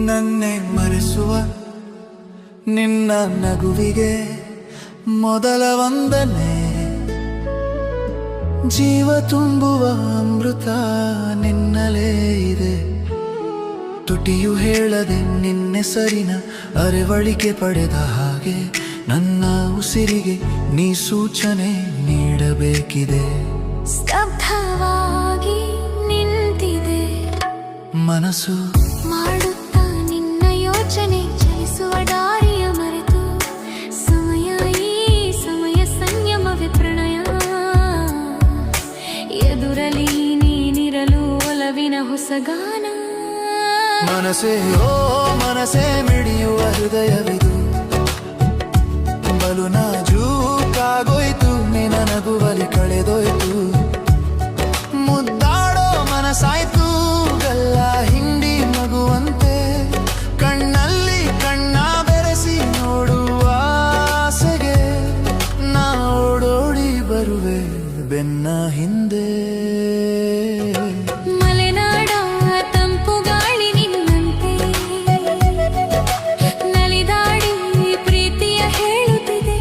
ನನ್ನೆ ಮರೆಸುವ ನಿನ್ನ ನಗುವಿಗೆ ಮೊದಲ ವಂದನೆ. ಜೀವ ತುಂಬುವ ಅಮೃತ ನಿನ್ನಲೇ ಇದೆ. ತುಟಿಯು ಹೇಳದೆ ನಿನ್ನೆಸರಿನ ಅರೆವಳಿಕೆ ಪಡೆದ ಹಾಗೆ ನನ್ನ ಉಸಿರಿಗೆ ನೀ ಸೂಚನೆ ನೀಡಬೇಕಿದೆ. ಸ್ತಬ್ಧವಾಗಿ ನಿಂತಿದೆ ಮನಸ್ಸು ಮಾಡುತ್ತಾ ನಿನ್ನ ಯೋಚನೆ, ಚಲಿಸುವ ದಾರಿಯ ಮರೆತು ಸಮಯ ಈ ಸಮಯ ಸಂಯಮವೇ ಪ್ರಣಯ. ಎದುರಲಿ ನೀನಿರಲು ಒಲವಿನ ಹೊಸಗಾನ. ಮನಸ್ಸೇ ಓ ಮನಸ್ಸೇ ಮಿಡಿಯುವ ಹೃದಯವಿದು. ಬಲು ನಾಜೂಕಾಗೋಯ್ತು ನಿನ್ನ ನಗುವಲಿ ಕಳೆದೋಯ್ತು. ಮುದ್ದಾಡೋ ಮನಸ್ಸಾಯ್ತು ಗಲ್ಲ ಹಿಂಡಿ ಮಗುವಂತೆ. ಕಣ್ಣಲ್ಲಿ ಕಣ್ಣ ಬೆರೆಸಿ ನೋಡುವ ಆಸೆಗೆ ನಾ ಓಡೋಡಿ ಬರುವೆ ಬೆನ್ನ ಹಿಂದೆ. ಮಲೆನಾಡ ತಂಪು ಗಾಳಿ ನಿನ್ನಂತೆ ನಲಿದಾಡಿ ಪ್ರೀತಿಯ ಹೇಳುತ್ತಿದೆ.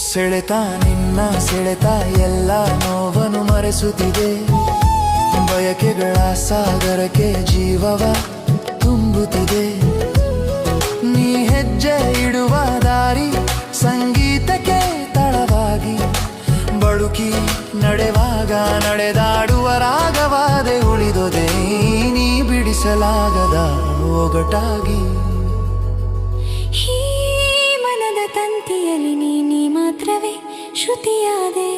ಸೆಳೆತ ನಿನ್ನ ಸೆಳೆತ ಎಲ್ಲ ನೋವನ್ನು ಮರೆಸುತ್ತಿದೆ. ಬಯಕೆಗಳ ಸಾಗರಕ್ಕೆ ಜೀವವ ತುಂಬುತ್ತಿದೆ. ನೀ ಹೆಜ್ಜೆ ಇಡುವ ದಾರಿ ಸಂಗೀತಕ್ಕೆ ತಳವಾಗಿ ಬಳುಕಿ ನಡೆವಾಗ ನಡೆದಾಡುವ ರಾಗವಾದೆ ಉಳಿದೊದೆ ನೀ ಬಿಡಿಸಲಾಗದ ಒಗಟಾಗಿ. ಈ ಮನದ ತಂತಿಯಲ್ಲಿ ನೀ ಮಾತ್ರವೇ ಶ್ರುತಿಯಾದೆ.